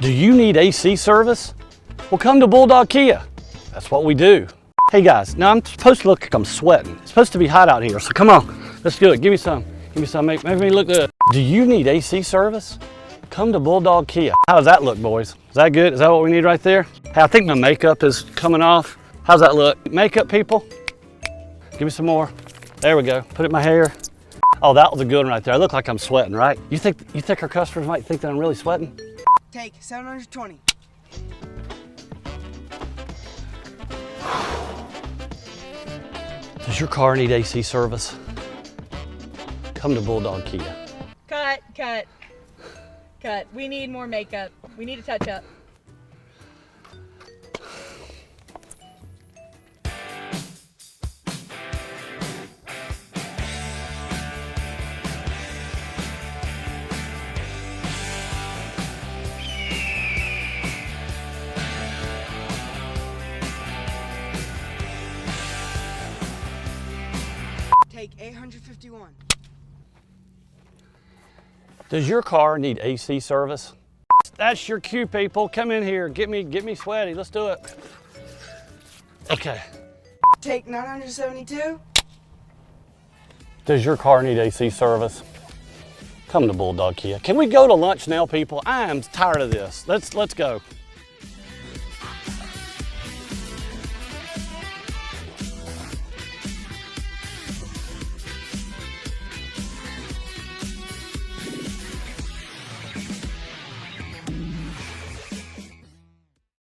Do you need AC service? Well, come to Bulldog Kia. That's what we do. Hey guys, now I'm supposed to look like I'm sweating. It's supposed to be hot out here, so come on, let's do it. Give me some, make me look good. Do you need AC service? Come to Bulldog Kia. How does that look, boys? Is that good? Is that what we need right there? Hey, I think my makeup is coming off. How's that look? Makeup people? Give me some more. There we go, put it in my hair. Oh, that was a good one right there. I look like I'm sweating, right? You think our customers might think that I'm really sweating? Take 720. Does your car need AC service? Come to Bulldog Kia. Cut. We need more makeup. We need a touch up. Take 851. Does your car need AC service? That's your cue, people. Come in here, get me sweaty. Let's do it. Okay. Take 972. Does your car need AC service? Come to Bulldog Kia. Can we go to lunch now, people? I am tired of this. Let's go.